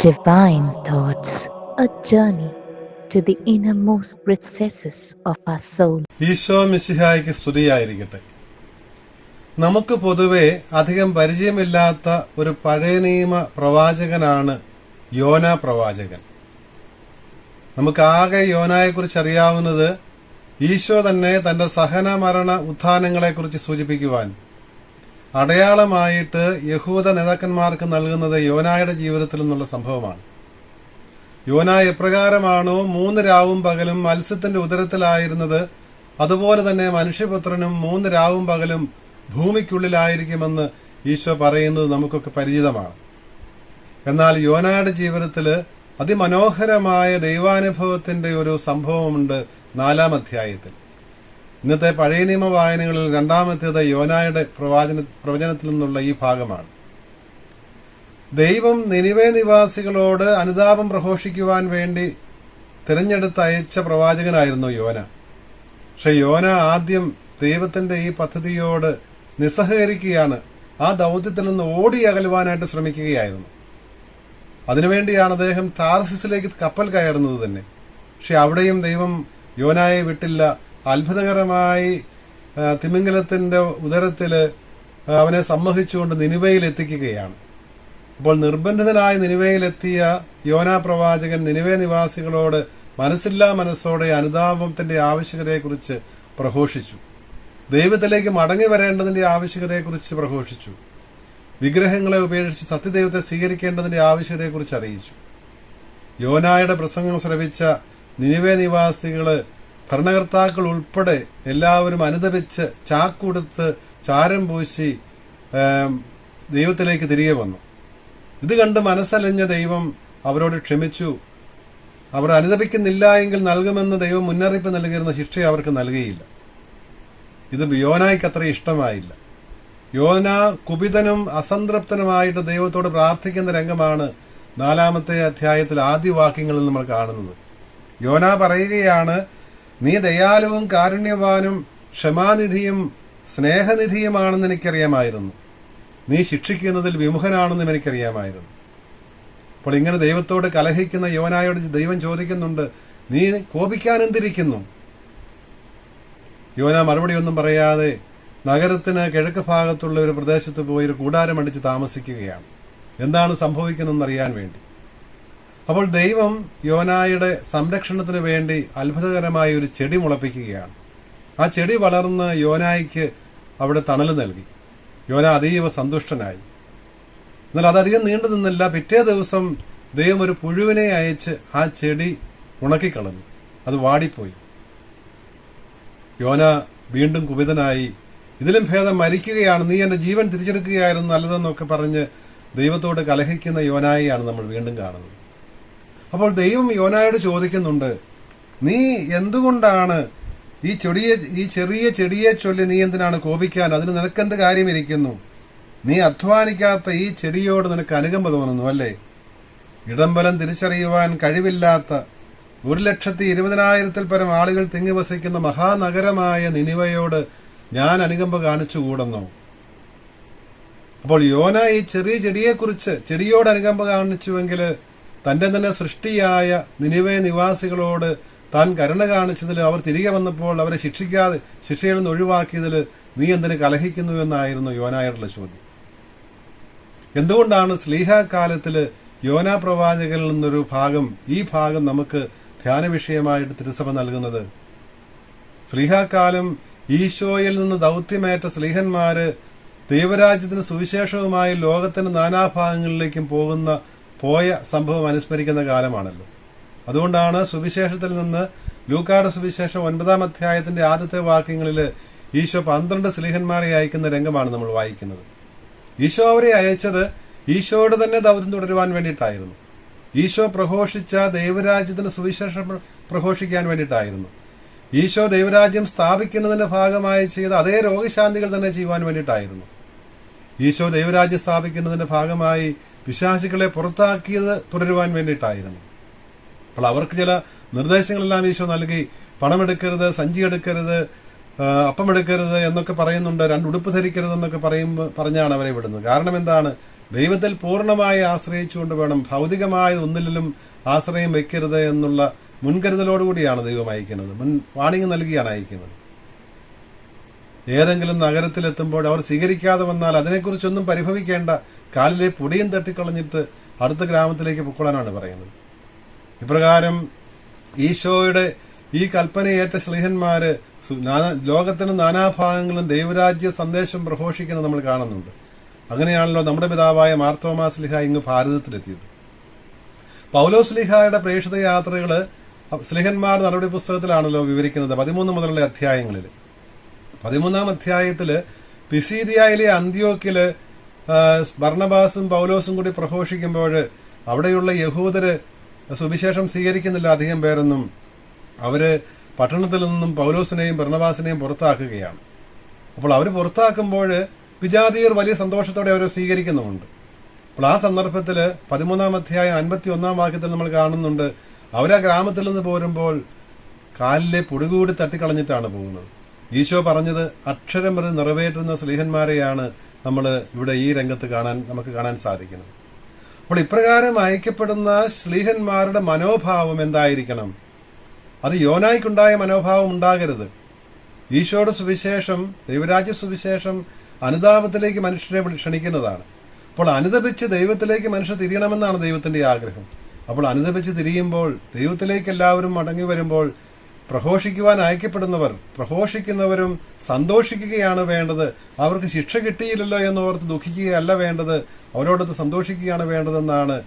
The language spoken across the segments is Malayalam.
Divine Thoughts, a journey to the innermost recesses of our soul. Isho മിശിഹായ്ക്ക് സ്തുതിയായിരിക്കട്ടെ. നമുക്ക് പൊതുവെ അധികം പരിചയമില്ലാത്ത ഒരു പഴയ നിയമ പ്രവാചകനാണ് യോന പ്രവാചകൻ. നമുക്കാകെ യോനായെക്കുറിച്ച് അറിയാവുന്നത് ഈശോ തന്നെ തന്റെ സഹന മരണ ഉത്ഥാനങ്ങളെക്കുറിച്ച് സൂചിപ്പിക്കുവാൻ അടയാളമായിട്ട് യഹൂദ നേതാക്കന്മാർക്ക് നൽകുന്നത് യോനായുടെ ജീവിതത്തിൽ നിന്നുള്ള സംഭവമാണ്. യോന എപ്രകാരമാണോ 3 രാവും പകലും മത്സ്യത്തിന്റെ ഉദരത്തിലായിരുന്നത്, അതുപോലെ തന്നെ മനുഷ്യപുത്രനും 3 രാവും പകലും ഭൂമിക്കുള്ളിലായിരിക്കുമെന്ന് ഈശോ പറയുന്നത് നമുക്കൊക്കെ പരിചിതമാണ്. എന്നാൽ യോനയുടെ ജീവിതത്തിൽ അതിമനോഹരമായ ദൈവാനുഭവത്തിന്റെ ഒരു സംഭവമുണ്ട് 4-ാം അധ്യായത്തിൽ. ഇന്നത്തെ പഴയ നിയമ വായനകളിൽ 2-ാമത്തേത് യോനായുടെ പ്രവചനത്തിൽ നിന്നുള്ള ഈ ഭാഗമാണ്. ദൈവം നിനിവേ നിവാസികളോട് അനുതാപം പ്രഘോഷിക്കുവാൻ വേണ്ടി തിരഞ്ഞെടുത്തയച്ച പ്രവാചകനായിരുന്നു യോന. പക്ഷെ യോന ആദ്യം ദൈവത്തിന്റെ ഈ പദ്ധതിയോട് നിസ്സഹകരിക്കുകയാണ്. ആ ദൗത്യത്തിൽ നിന്ന് ഓടി അകലുവാനായിട്ട് ശ്രമിക്കുകയായിരുന്നു. അതിനുവേണ്ടിയാണ് അദ്ദേഹം ടാർസിസിലേക്ക് കപ്പൽ കയറുന്നത് തന്നെ. പക്ഷെ അവിടെയും ദൈവം യോനായെ വിട്ടില്ല. അത്ഭുതകരമായി തിമിംഗലത്തിന്റെ ഉദരത്തില് അവനെ സമ്മോഹിച്ചുകൊണ്ട് നിനിവയിൽ എത്തിക്കുകയാണ്. അപ്പോൾ നിർബന്ധിതനായി നിനിവയിലെത്തിയ യോനാ പ്രവാചകൻ നിനിവേ നിവാസികളോട് മനസ്സില്ലാ മനസ്സോടെ അനുതാപത്തിന്റെ ആവശ്യകതയെക്കുറിച്ച് പ്രഘോഷിച്ചു. ദൈവത്തിലേക്ക് മടങ്ങി വരേണ്ടതിന്റെ ആവശ്യകതയെക്കുറിച്ച് പ്രഘോഷിച്ചു. വിഗ്രഹങ്ങളെ ഉപേക്ഷിച്ച് സത്യദൈവത്തെ സ്വീകരിക്കേണ്ടതിന്റെ ആവശ്യകതയെക്കുറിച്ച് അറിയിച്ചു. യോനായുടെ പ്രസംഗം ശ്രവിച്ച നിനിവേ നിവാസികള്, ഭരണകർത്താക്കൾ ഉൾപ്പെടെ എല്ലാവരും അനുതപിച്ച് ചാക്കുടുത്ത് ചാരം പൂശി ദൈവത്തിലേക്ക് തിരികെ വന്നു. ഇത് കണ്ട് മനസ്സലിഞ്ഞ ദൈവം അവരോട് ക്ഷമിച്ചു. അവർ അനുതപിക്കുന്നില്ല എങ്കിൽ നൽകുമെന്ന് ദൈവം മുന്നറിയിപ്പ് നൽകിയിരുന്ന ശിക്ഷ അവർക്ക് നൽകിയില്ല. ഇത് യോനായ്ക്ക് അത്ര ഇഷ്ടമായില്ല. യോന കുപിതനും അസംതൃപ്തനുമായിട്ട് ദൈവത്തോട് പ്രാർത്ഥിക്കുന്ന രംഗമാണ് 4-ാമത്തെ അധ്യായത്തിൽ ആദ്യ വാക്യങ്ങളിൽ നമ്മൾ കാണുന്നത്. യോന പറയുകയാണ്, നീ ദയാലുവും കാരുണ്യവാനും ക്ഷമാനിധിയും സ്നേഹനിധിയുമാണെന്ന് എനിക്കറിയാമായിരുന്നു. നീ ശിക്ഷിക്കുന്നതിൽ വിമുഖനാണെന്നും എനിക്കറിയാമായിരുന്നു. അപ്പോൾ ഇങ്ങനെ ദൈവത്തോട് കലഹിക്കുന്ന യോനായോട് ദൈവം ചോദിക്കുന്നുണ്ട്, നീ കോപിക്കാൻ എന്തിരിക്കുന്നു? യോന മറുപടി ഒന്നും പറയാതെ നഗരത്തിന് കിഴക്ക് ഭാഗത്തുള്ള ഒരു പ്രദേശത്ത് പോയി ഒരു കൂടാരമടിച്ച് താമസിക്കുകയാണ്. എന്താണ് സംഭവിക്കുന്നതെന്ന് അറിയാൻ വേണ്ടി. അപ്പോൾ ദൈവം യോനായുടെ സംരക്ഷണത്തിന് വേണ്ടി അത്ഭുതകരമായ ഒരു ചെടി മുളപ്പിക്കുകയാണ്. ആ ചെടി വളർന്ന് യോനായ്ക്ക് അവിടെ തണൽ നൽകി. യോന അതീവ സന്തുഷ്ടനായി. എന്നാൽ അതധികം നീണ്ടു നിന്നില്ല. പിറ്റേ ദിവസം ദൈവം ഒരു പുഴുവിനെ അയച്ച് ആ ചെടി ഉണക്കിക്കളഞ്ഞു. അത് വാടിപ്പോയി. യോന വീണ്ടും കുപിതനായി, ഇതിലും ഭേദം മരിക്കുകയാണ്, നീ എന്റെ ജീവൻ തിരിച്ചെടുക്കുകയായിരുന്നു നല്ലതെന്നൊക്കെ പറഞ്ഞ് ദൈവത്തോട് കലഹിക്കുന്ന യോനായെയാണ് നമ്മൾ വീണ്ടും കാണുന്നത്. അപ്പോൾ ദൈവം യോനായോട് ചോദിക്കുന്നുണ്ട്, നീ എന്തുകൊണ്ടാണ് ഈ ചെറിയ ചെടിയെ ചൊല്ലി നീ എന്തിനാണ് കോപിക്കാൻ? അതിന് നിനക്കെന്ത് കാര്യമിരിക്കുന്നു? നീ അധ്വാനിക്കാത്ത ഈ ചെടിയോട് നിനക്ക് അനുകമ്പ തോന്നുന്നു അല്ലേ? ഇടംബലം തിരിച്ചറിയുവാൻ കഴിവില്ലാത്ത 1,20,000-ൽ പരം ആളുകൾ തിങ്ങി വസിക്കുന്ന മഹാനഗരമായ നിനിവയോട് ഞാൻ അനുകമ്പ കാണിച്ചുകൂടെന്നോ? അപ്പോൾ യോന ഈ ചെറിയ ചെടിയോട് അനുകമ്പ കാണിച്ചുവെങ്കിൽ തന്റെ തന്നെ സൃഷ്ടിയായ നിനിവേ നിവാസികളോട് താൻ കരുണ കാണിച്ചതിൽ അവർ തിരികെ വന്നപ്പോൾ അവരെ ശിക്ഷയിൽ നിന്ന് ഒഴിവാക്കിയതിൽ നീ എന്തിന് കലഹിക്കുന്നു എന്നായിരുന്നു യോനായോടുള്ള ചോദ്യം. എന്തുകൊണ്ടാണ് സ്ലീഹാകാലത്തില് യോനാ പ്രവാചകനിൽ നിന്നൊരു ഈ ഭാഗം നമുക്ക് ധ്യാന വിഷയമായിട്ട് തിരുസഭ നൽകുന്നത്? സ്ലീഹാകാലം ഈശോയിൽ നിന്ന് ദൗത്യമേറ്റ സ്ലീഹന്മാര് ദൈവരാജ്യത്തിന് സുവിശേഷവുമായി ലോകത്തിന്റെ നാനാഭാഗങ്ങളിലേക്കും പോയ സംഭവം അനുസ്മരിക്കുന്ന കാലമാണല്ലോ. അതുകൊണ്ടാണ് സുവിശേഷത്തിൽ നിന്ന് ലൂക്കായുടെ സുവിശേഷം 9-ാം അധ്യായത്തിന്റെ ആദ്യത്തെ വാക്യങ്ങളിൽ ഈശോ 12 സ്ലീഹന്മാരെ അയക്കുന്ന രംഗമാണ് നമ്മൾ വായിക്കുന്നത്. ഈശോ അവരെ അയച്ചത് ഈശോയുടെ തന്നെ ദൗത്യം തുടരുവാൻ വേണ്ടിയിട്ടായിരുന്നു. ഈശോ പ്രഘോഷിച്ച ദൈവരാജ്യത്തിന് സുവിശേഷം പ്രഘോഷിക്കാൻ വേണ്ടിയിട്ടായിരുന്നു. ഈശോ ദൈവരാജ്യം സ്ഥാപിക്കുന്നതിന്റെ ഭാഗമായി ചെയ്ത അതേ രോഗശാന്തികൾ തന്നെ ചെയ്യുവാൻ വേണ്ടിയിട്ടായിരുന്നു. ഈശോ ദൈവരാജ്യം സ്ഥാപിക്കുന്നതിന്റെ ഭാഗമായി പിശാചുക്കളെ പുറത്താക്കിയത് തുടരുവാൻ വേണ്ടിയിട്ടായിരുന്നു. അപ്പോൾ അവർക്ക് ചില നിർദ്ദേശങ്ങളെല്ലാം ഈശോ നൽകി. പണമെടുക്കരുത്, സഞ്ചി എടുക്കരുത്, അപ്പം എടുക്കരുത് എന്നൊക്കെ പറയുന്നുണ്ട്. 2 ഉടുപ്പ് ധരിക്കരുത് എന്നൊക്കെ പറഞ്ഞാണ് അവരെ വിടുന്നത്. കാരണം എന്താണ്? ദൈവത്തിൽ പൂർണ്ണമായി ആശ്രയിച്ചുകൊണ്ട് വേണം, ഭൗതികമായ ഒന്നിലും ആശ്രയം വെക്കരുത് എന്നുള്ള മുൻകരുതലോടുകൂടിയാണ് ദൈവം അയക്കുന്നത്, വാണിംഗ് നൽകിയാണ് അയക്കുന്നത്. ഏതെങ്കിലും നഗരത്തിലെത്തുമ്പോൾ അവർ സ്വീകരിക്കാതെ വന്നാൽ അതിനെക്കുറിച്ചൊന്നും പരിഭവിക്കേണ്ട, കാലിലെ പൊടിയും തട്ടിക്കളഞ്ഞിട്ട് അടുത്ത ഗ്രാമത്തിലേക്ക് പൊക്കോളാനാണ് പറയുന്നത്. ഇപ്രകാരം ഈശോയുടെ ഈ കൽപ്പനയേറ്റ ശ്ലീഹന്മാര് ലോകത്തിന് നാനാഭാഗങ്ങളും ദൈവരാജ്യ സന്ദേശം പ്രഘോഷിക്കുന്നത് നമ്മൾ കാണുന്നുണ്ട്. അങ്ങനെയാണല്ലോ നമ്മുടെ പിതാവായ മാർത്തോമാ ശ്ലീഹ ഇങ്ങ് ഭാരതത്തിലെത്തിയത്. പൗലോസ് ശ്ലീഹായുടെ പ്രേക്ഷിത യാത്രകള് ശ്ലീഹന്മാർ നടപടി പുസ്തകത്തിലാണല്ലോ വിവരിക്കുന്നത് 13 മുതലുള്ള അധ്യായങ്ങളിൽ. 13-ാം അധ്യായത്തില് പിസീദിയയിലെ അന്ത്യോക്കില് ബർണബാസും പൗലോസും കൂടി പ്രഘോഷിക്കുമ്പോൾ അവിടെയുള്ള യഹൂദര് സുവിശേഷം സ്വീകരിക്കുന്നില്ല അധികം പേരൊന്നും. അവര് പട്ടണത്തിൽ നിന്നും പൗലോസിനെയും ബർണബാസിനെയും പുറത്താക്കുകയാണ്. അപ്പോൾ അവർ പുറത്താക്കുമ്പോൾ വിജാതീയർ വലിയ സന്തോഷത്തോടെ അവരെ സ്വീകരിക്കുന്നുമുണ്ട്. അപ്പോൾ ആ സന്ദർഭത്തില് 13-ാം അധ്യായം 51-ാം വാക്യത്തിൽ നമ്മൾ കാണുന്നുണ്ട്, അവരാ ഗ്രാമത്തിൽ നിന്ന് പോരുമ്പോൾ കാലിലെ പൊടികൂടി തട്ടിക്കളഞ്ഞിട്ടാണ് പോകുന്നത്. ഈശോ പറഞ്ഞത് അക്ഷരം വരെ നിറവേറ്റുന്ന ശ്ലീഹന്മാരെയാണ് നമ്മൾ ഇവിടെ ഈ രംഗത്ത് നമുക്ക് കാണാൻ സാധിക്കുന്നത്. അപ്പോൾ ഇപ്രകാരം അയക്കപ്പെടുന്ന ശ്ലീഹന്മാരുടെ മനോഭാവം എന്തായിരിക്കണം? അത് യോനായ്ക്കുണ്ടായ മനോഭാവം ഉണ്ടാകരുത്. ഈശോയുടെ സുവിശേഷം, ദൈവരാജ്യ സുവിശേഷം അനുതാപത്തിലേക്ക് മനുഷ്യരെ ക്ഷണിക്കുന്നതാണ്. അപ്പോൾ അനുതപിച്ച് ദൈവത്തിലേക്ക് മനുഷ്യർ തിരിയണമെന്നാണ് ദൈവത്തിന്റെ ആഗ്രഹം. അപ്പോൾ അനുതപിച്ച് തിരിയുമ്പോൾ, ദൈവത്തിലേക്ക് എല്ലാവരും മടങ്ങി വരുമ്പോൾ, പ്രഘോഷിക്കുവാൻ അയക്കപ്പെടുന്നവർ പ്രഘോഷിക്കുന്നവരും സന്തോഷിക്കുകയാണ് വേണ്ടത്. അവർക്ക് ശിക്ഷ കിട്ടിയില്ലല്ലോ എന്നോർത്ത് ദുഃഖിക്കുകയല്ല വേണ്ടത്, അവരോടൊത്ത് സന്തോഷിക്കുകയാണ് വേണ്ടതെന്നാണ്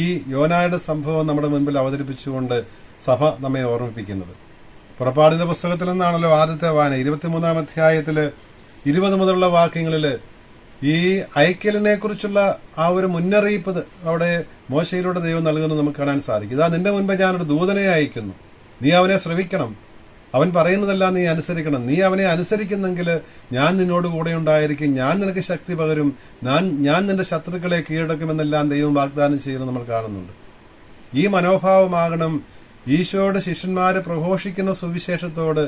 ഈ യോനായുടെ സംഭവം നമ്മുടെ മുൻപിൽ അവതരിപ്പിച്ചുകൊണ്ട് സഭ നമ്മെ ഓർമ്മിപ്പിക്കുന്നത്. പുറപ്പാടിന്റെ പുസ്തകത്തിൽ നിന്നാണല്ലോ ആദ്യത്തെ വായന. 23-ാം അധ്യായത്തില് 20 മുതലുള്ള വാക്യങ്ങളില് ഈ അയക്കലിനെ കുറിച്ചുള്ള ആ ഒരു മുന്നറിയിപ്പ് അവിടെ മോശയിലൂടെ ദൈവം നൽകുന്നത് നമുക്ക് കാണാൻ സാധിക്കും. ഇതാ നിന്റെ മുൻപ് ഞാനൊരു ദൂതനെ അയക്കുന്നു, നീ അവനെ ശ്രവിക്കണം, അവൻ പറയുന്നതെല്ലാം നീ അനുസരിക്കണം. നീ അവനെ അനുസരിക്കുന്നെങ്കിൽ ഞാൻ നിന്നോട് കൂടെ ഉണ്ടായിരിക്കും, ഞാൻ നിനക്ക് ശക്തി പകരും, ഞാൻ നിന്റെ ശത്രുക്കളെ കീഴടക്കുമെന്നെല്ലാം ദൈവം വാഗ്ദാനം ചെയ്യുന്നത് നമ്മൾ കാണുന്നുണ്ട്. ഈ മനോഭാവമാകണം ഈശോയുടെ ശിഷ്യന്മാരെ പ്രഘോഷിക്കുന്ന സുവിശേഷത്തോട്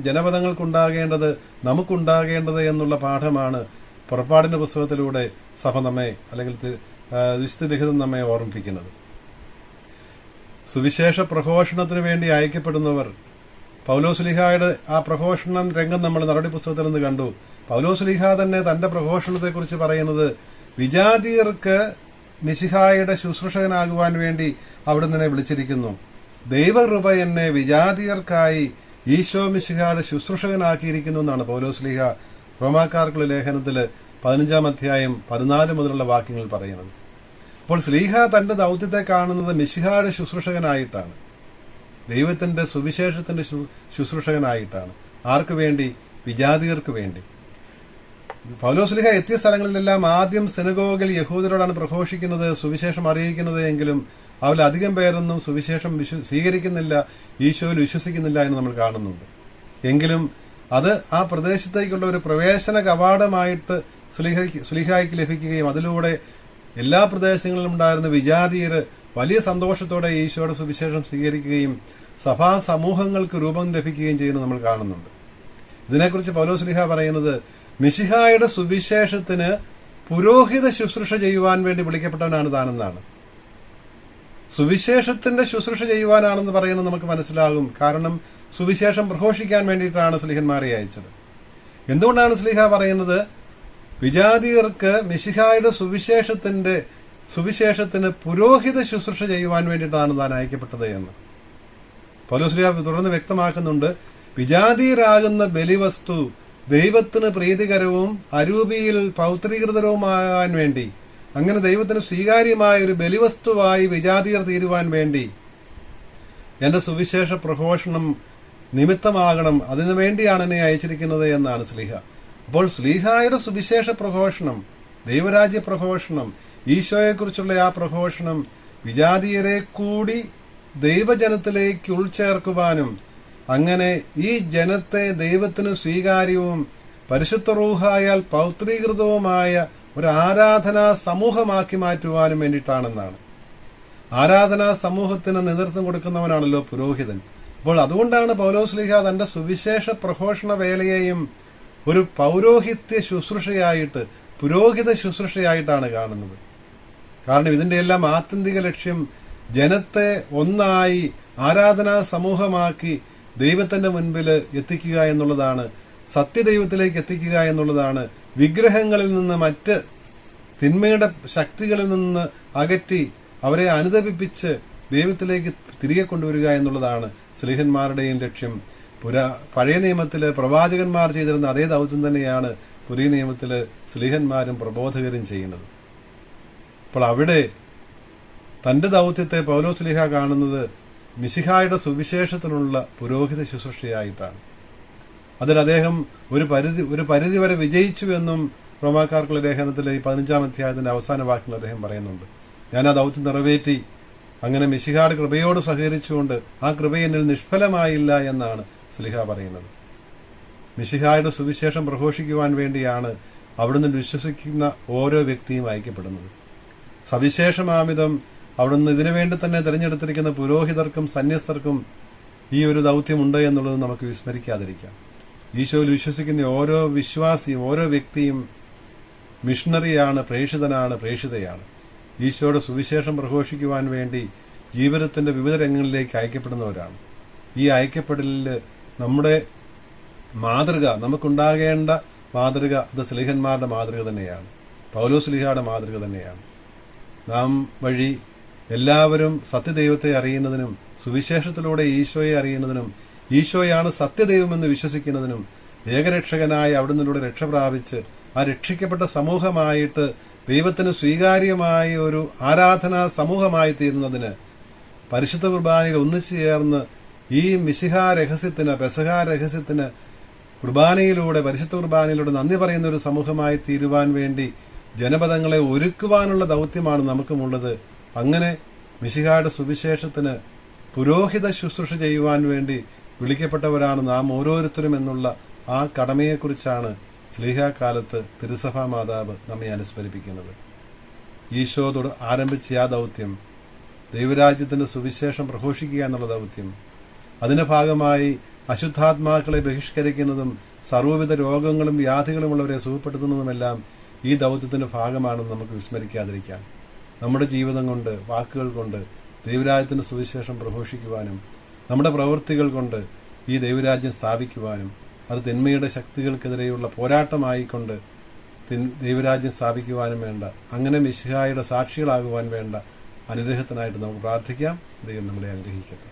ജനപദങ്ങൾക്കുണ്ടാകേണ്ടത്, നമുക്കുണ്ടാകേണ്ടത് എന്നുള്ള പാഠമാണ് പുറപ്പാടിന്റെ പുസ്തകത്തിലൂടെ സഭ നമ്മെ, അല്ലെങ്കിൽ വിശുദ്ധ ലിഖിതം നമ്മെ ഓർമ്മിപ്പിക്കുന്നത്. സുവിശേഷ പ്രഘോഷണത്തിന് വേണ്ടി അയക്കപ്പെടുന്നവർ, പൗലോസ്ലീഹായുടെ ആ പ്രഘോഷണം രംഗം നമ്മൾ നടപടി പുസ്തകത്തിൽ നിന്ന് കണ്ടു. പൗലോസ്ലീഹ തന്നെ തന്റെ പ്രഘോഷണത്തെക്കുറിച്ച് പറയുന്നത്, വിജാതീയർക്ക് മിശിഹായുടെ ശുശ്രൂഷകനാകുവാൻ വേണ്ടി അവിടെ നിന്നെ വിളിച്ചിരിക്കുന്നു. ദൈവകൃപ എന്നെ വിജാതീയർക്കായി ഈശോ മിശിഹായുടെ ശുശ്രൂഷകനാക്കിയിരിക്കുന്നു എന്നാണ് പൗലോസ്ലീഹ റോമാക്കാർക്കുള്ള ലേഖനത്തില് 15-ാം അധ്യായം 14 മുതലുള്ള വാക്യങ്ങൾ പറയുന്നത്. അപ്പോൾ സ്ലീഹ തന്റെ ദൗത്യത്തെ കാണുന്നത് മിശിഹായുടെ ശുശ്രൂഷകനായിട്ടാണ്, ദൈവത്തിന്റെ സുവിശേഷത്തിന്റെ ശുശ്രൂഷകനായിട്ടാണ്. ആർക്ക് വേണ്ടി? വിജാതിയർക്ക് വേണ്ടി. പൗലോസ്ലീഹ എത്തിയ സ്ഥലങ്ങളിലെല്ലാം ആദ്യം സിനഗോഗിൽ യഹൂദരോടാണ് പ്രഘോഷിക്കുന്നത്, സുവിശേഷം അറിയിക്കുന്നത്. എങ്കിലും അവരിലധികം പേരൊന്നും സുവിശേഷം സ്വീകരിക്കുന്നില്ല, ഈശോയിൽ വിശ്വസിക്കുന്നില്ല എന്ന് നമ്മൾ കാണുന്നുണ്ട്. എങ്കിലും അത് ആ പ്രദേശത്തേക്കുള്ള ഒരു പ്രവേശന കവാടമായിട്ട് സ്ലീഹായ്ക്ക് ലഭിക്കുകയും അതിലൂടെ എല്ലാ പ്രദേശങ്ങളിലും ഉണ്ടായിരുന്ന വിജാതീയര് വലിയ സന്തോഷത്തോടെ ഈശോയുടെ സുവിശേഷം സ്വീകരിക്കുകയും സഭാ സമൂഹങ്ങൾക്ക് രൂപം ലഭിക്കുകയും ചെയ്യുന്നത് നമ്മൾ കാണുന്നുണ്ട്. ഇതിനെക്കുറിച്ച് പൗലോസ്ലീഹ പറയുന്നത്, മിശിഹായുടെ സുവിശേഷത്തിന് പുരോഹിത ശുശ്രൂഷ ചെയ്യുവാൻ വേണ്ടി വിളിക്കപ്പെട്ടവനാണ് താനെന്നാണ്. സുവിശേഷത്തിന്റെ ശുശ്രൂഷ ചെയ്യുവാനാണെന്ന് പറയുന്നത് നമുക്ക് മനസ്സിലാകും. കാരണം സുവിശേഷം പ്രഘോഷിക്കാൻ വേണ്ടിയിട്ടാണ് സ്ലീഹന്മാരെ അയച്ചത്. എന്തുകൊണ്ടാണ് സ്ലീഹ പറയുന്നത് വിജാതിയർക്ക് മിശിഹായുടെ സുവിശേഷത്തിന് പുരോഹിത ശുശ്രൂഷ ചെയ്യുവാൻ വേണ്ടിയിട്ടാണ് താൻ അയക്കപ്പെട്ടത് എന്ന് പൗലോസ്ലീഹ തുടർന്ന് വ്യക്തമാക്കുന്നുണ്ട്. വിജാതിയരാകുന്ന ബലിവസ്തു ദൈവത്തിന് പ്രീതികരവും അരൂപിയിൽ പൗത്രീകൃതവുമാകാൻ വേണ്ടി, അങ്ങനെ ദൈവത്തിന് സ്വീകാര്യമായ ഒരു ബലിവസ്തുവായി വിജാതിയർ തീരുവാൻ വേണ്ടി എന്റെ സുവിശേഷ പ്രഘോഷണം നിമിത്തമാകണം, അതിനുവേണ്ടിയാണ് എന്നെ അയച്ചിരിക്കുന്നത് എന്നാണ് സ്ലീഹ. അപ്പോൾ സ്ലീഹായുടെ സുവിശേഷ പ്രഘോഷണം, ദൈവരാജ്യ പ്രഘോഷണം, ഈശോയെക്കുറിച്ചുള്ള ആ പ്രഘോഷണം വിജാതിയരെ കൂടി ദൈവജനത്തിലേക്ക് ഉൾച്ചേർക്കുവാനും അങ്ങനെ ഈ ജനത്തെ ദൈവത്തിന് സ്വീകാര്യവും പരിശുദ്ധ റൂഹായാൽ പൗത്രീകൃതവുമായ ഒരു ആരാധനാ സമൂഹമാക്കി മാറ്റുവാനും വേണ്ടിയിട്ടാണെന്നാണ്. ആരാധനാ സമൂഹത്തിന് നേതൃത്വം കൊടുക്കുന്നവനാണല്ലോ പുരോഹിതൻ. അപ്പോൾ അതുകൊണ്ടാണ് പൗലോസ്ലീഹ തന്റെ സുവിശേഷ പ്രഘോഷണ വേലയെയും ഒരു പൗരോഹിത്യ ശുശ്രൂഷയായിട്ട്, പുരോഹിത ശുശ്രൂഷയായിട്ടാണ് കാണുന്നത്. കാരണം ഇതിൻ്റെ എല്ലാം ആത്യന്തിക ലക്ഷ്യം ജനത്തെ ഒന്നായി ആരാധനാ സമൂഹമാക്കി ദൈവത്തിന്റെ മുൻപിൽ എത്തിക്കുക എന്നുള്ളതാണ്, സത്യദൈവത്തിലേക്ക് എത്തിക്കുക എന്നുള്ളതാണ്. വിഗ്രഹങ്ങളിൽ നിന്ന്, മറ്റ് തിന്മയുടെ ശക്തികളിൽ നിന്ന് അകറ്റി അവരെ അനുദപിപ്പിച്ച് ദൈവത്തിലേക്ക് തിരികെ കൊണ്ടുവരിക എന്നുള്ളതാണ് സ്ലീഹന്മാരുടെയും ലക്ഷ്യം. പഴയ നിയമത്തില് പ്രവാചകന്മാർ ചെയ്തിരുന്ന അതേ ദൗത്യം തന്നെയാണ് പുതിയ നിയമത്തില് സ്ലീഹന്മാരും പ്രബോധകരും ചെയ്യുന്നത്. അപ്പോൾ അവിടെ തന്റെ ദൗത്യത്തെ പൗലോസ് സ്ലീഹ കാണുന്നത് മിശിഹായുടെ സുവിശേഷത്തിനുള്ള പുരോഹിത ശുശ്രൂഷയായിട്ടാണ്. അതിൽ അദ്ദേഹം ഒരു പരിധി വരെ വിജയിച്ചു എന്നും റോമാക്കാർക്കുള്ള ലേഖനത്തിലെ ഈ 15-ാം അധ്യായത്തിന്റെ അവസാന വാക്യങ്ങൾ അദ്ദേഹം പറയുന്നുണ്ട്. ഞാൻ ആ ദൗത്യം നിറവേറ്റി, അങ്ങനെ മിശിഹായുടെ കൃപയോട് സഹകരിച്ചുകൊണ്ട് ആ കൃപ എന്നിൽ നിഷ്ഫലമായില്ല എന്നാണ് സ്ലീഹ പറയുന്നത്. മിശിഹായുടെ സുവിശേഷം പ്രഘോഷിക്കുവാൻ വേണ്ടിയാണ് അവിടുന്ന് വിശ്വസിക്കുന്ന ഓരോ വ്യക്തിയും അയക്കപ്പെടുന്നത്. സവിശേഷമാമിതം അവിടുന്ന് ഇതിനുവേണ്ടി തന്നെ തിരഞ്ഞെടുത്തിരിക്കുന്ന പുരോഹിതർക്കും സന്യസ്തർക്കും ഈ ഒരു ദൗത്യമുണ്ട് എന്നുള്ളത് നമുക്ക് വിസ്മരിക്കാതിരിക്കാം. ഈശോയിൽ വിശ്വസിക്കുന്ന ഓരോ വിശ്വാസിയും, ഓരോ വ്യക്തിയും മിഷണറിയാണ്, പ്രേക്ഷിതനാണ്, പ്രേക്ഷിതയാണ്. ഈശോയുടെ സുവിശേഷം പ്രഘോഷിക്കുവാൻ വേണ്ടി ജീവിതത്തിന്റെ വിവിധ രംഗങ്ങളിലേക്ക് അയക്കപ്പെടുന്നവരാണ്. ഈ അയക്കപ്പെടലിൽ നമ്മുടെ മാതൃക, നമുക്കുണ്ടാകേണ്ട മാതൃക, അത് സ്ലീഹന്മാരുടെ മാതൃക തന്നെയാണ്, പൗലോസ് സ്ലീഹയുടെ മാതൃക തന്നെയാണ്. നാം വഴി എല്ലാവരും സത്യദൈവത്തെ അറിയുന്നതിനും സുവിശേഷത്തിലൂടെ ഈശോയെ അറിയുന്നതിനും ഈശോയാണ് സത്യദൈവമെന്ന് വിശ്വസിക്കുന്നതിനും ഏകരക്ഷകനായി അവിടുന്നിലൂടെ രക്ഷ പ്രാപിച്ച് ആ രക്ഷിക്കപ്പെട്ട സമൂഹമായിട്ട് ദൈവത്തിന് സ്വീകാര്യമായ ഒരു ആരാധനാ സമൂഹമായി തീരുന്നതിന് പരിശുദ്ധ കുർബാനയിൽ ഒന്നിച്ചു ചേർന്ന് ഈ മിശിഹാ രഹസ്യത്തിന്, പെസഹാ രഹസ്യത്തിന് കുർബാനയിലൂടെ, പരിശുദ്ധ കുർബാനയിലൂടെ നന്ദി പറയുന്ന ഒരു സമൂഹമായി തീരുവാൻ വേണ്ടി ജനപദങ്ങളെ ഒരുക്കുവാനുള്ള ദൗത്യമാണ് നമുക്കുമുള്ളത്. അങ്ങനെ മിശിഹായുടെ സുവിശേഷത്തിന് പുരോഹിത ശുശ്രൂഷ ചെയ്യുവാൻ വേണ്ടി വിളിക്കപ്പെട്ടവരാണ് നാം ഓരോരുത്തരും എന്നുള്ള ആ കടമയെക്കുറിച്ചാണ് സ്ലീഹാകാലത്ത് തിരുസഭാ മാതാവ് നമ്മെ അനുസ്മരിപ്പിക്കുന്നത്. ഈശോയോട് ആരംഭിച്ച ആ ദൗത്യം, ദൈവരാജ്യത്തിന്റെ സുവിശേഷം പ്രഘോഷിക്കുക എന്നുള്ള ദൗത്യം, അതിന്റെ ഭാഗമായി അശുദ്ധാത്മാക്കളെ ബഹിഷ്കരിക്കുന്നതും സർവ്വവിധ രോഗങ്ങളും വ്യാധികളുമുള്ളവരെ സുഖപ്പെടുത്തുന്നതുമെല്ലാം ഈ ദൗത്യത്തിന്റെ ഭാഗമാണെന്ന് നമുക്ക് വിസ്മരിക്കാതിരിക്കാം. നമ്മുടെ ജീവിതം കൊണ്ട്, വാക്കുകൾ കൊണ്ട് ദൈവരാജ്യത്തിന്റെ സുവിശേഷം പ്രഘോഷിക്കുവാനും നമ്മുടെ പ്രവൃത്തികൾ കൊണ്ട് ഈ ദൈവരാജ്യം സ്ഥാപിക്കുവാനും അത് തിന്മയുടെ ശക്തികൾക്കെതിരെയുള്ള പോരാട്ടമായിക്കൊണ്ട് ദൈവരാജ്യം സ്ഥാപിക്കുവാനും വേണ്ട, അങ്ങനെ മിശിഹായുടെ സാക്ഷികളാകുവാൻ വേണ്ട അനുഗ്രഹത്തിനായിട്ട് നമുക്ക് പ്രാർത്ഥിക്കാം. ദൈവം നമ്മളെ അനുഗ്രഹിക്കട്ടെ.